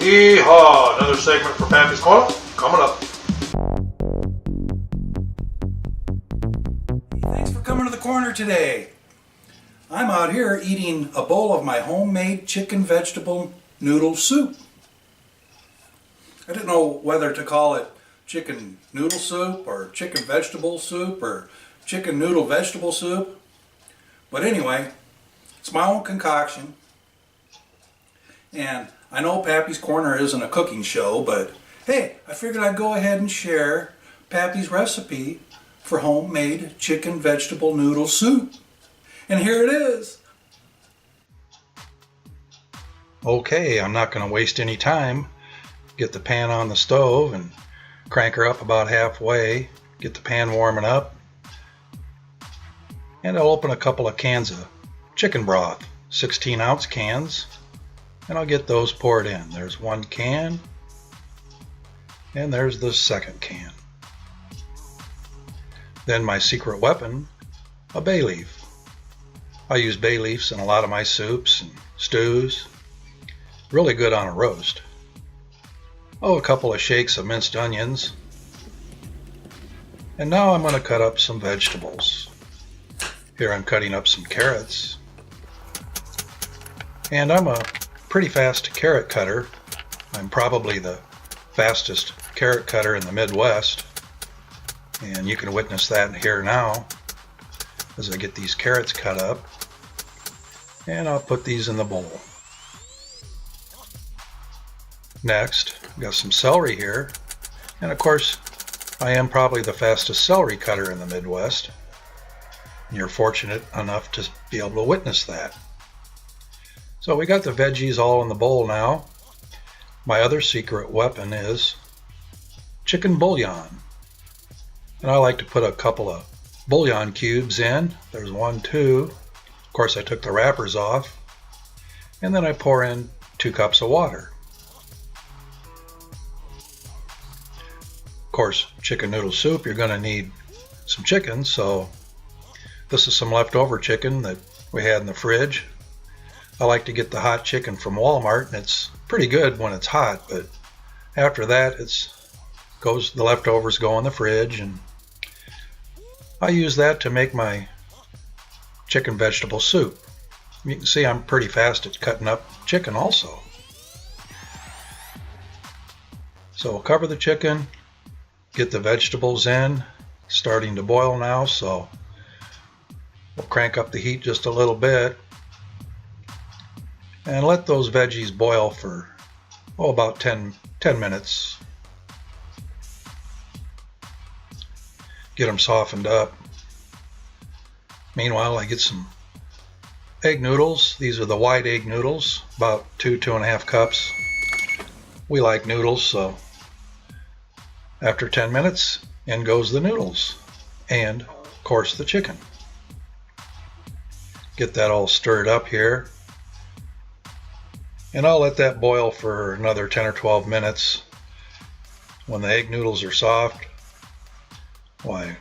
Yeehaw! Another segment for Pappy's Corner coming up. Thanks for coming to the corner today. I'm out here eating a bowl of my homemade chicken vegetable noodle soup. I didn't know whether to call it chicken noodle soup or chicken vegetable soup or chicken noodle vegetable soup. But anyway, it's my own concoction. And I know Pappy's Corner isn't a cooking show, but hey, I figured I'd go ahead and share Pappy's recipe for homemade chicken vegetable noodle soup. And here it is. Okay, I'm not going to waste any time. Get the pan on the stove and crank her up about halfway. Get the pan warming up. And I'll open a couple of cans of chicken broth, 16-ounce cans. And I'll get those poured in. There's one can, and there's the second can. Then my secret weapon, a bay leaf. I use bay leaves in a lot of my soups and stews. Really good on a roast. Oh, a couple of shakes of minced onions. And now I'm going to cut up some vegetables. Here I'm cutting up some carrots. And I'm a pretty fast carrot cutter. I'm probably the fastest carrot cutter in the Midwest. And you can witness that here now as I get these carrots cut up. And I'll put these in the bowl. Next, I've got some celery here. And of course, I am probably the fastest celery cutter in the Midwest. You're fortunate enough to be able to witness that. So we got the veggies all in the bowl now. My other secret weapon is chicken bouillon. And I like to put a couple of bouillon cubes in. There's 1, 2. Of course, I took the wrappers off. And then I pour in 2 cups of water. Of course, chicken noodle soup, you're going to need some chicken. So this is some leftover chicken that we had in the fridge. I like to get the hot chicken from Walmart, and it's pretty good when it's hot, but after that the leftovers go in the fridge, and I use that to make my chicken vegetable soup. You can see I'm pretty fast at cutting up chicken also. So we'll cover the chicken, get the vegetables in, starting to boil now, so we'll crank up the heat just a little bit. And let those veggies boil for, about 10 minutes. Get them softened up. Meanwhile, I get some egg noodles. These are the white egg noodles, about 2.5 cups. We like noodles, so after 10 minutes, in goes the noodles. And, of course, the chicken. Get that all stirred up here. And I'll let that boil for another 10 or 12 minutes. When the egg noodles are soft, why,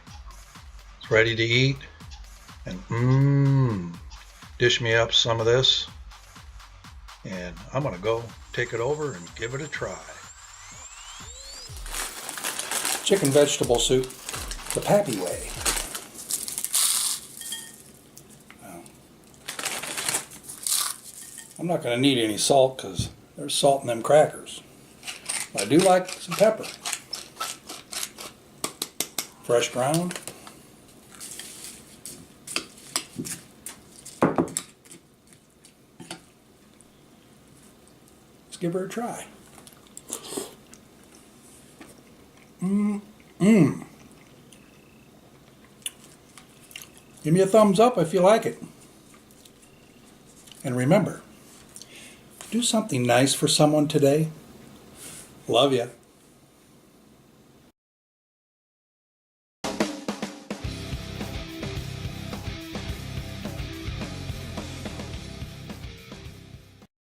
it's ready to eat. And dish me up some of this. And I'm going to go take it over and give it a try. Chicken vegetable soup the Pappy way. I'm not going to need any salt because there's salt in them crackers. But I do like some pepper. Fresh ground. Let's give her a try. Give me a thumbs up if you like it. And remember, do something nice for someone today. Love ya.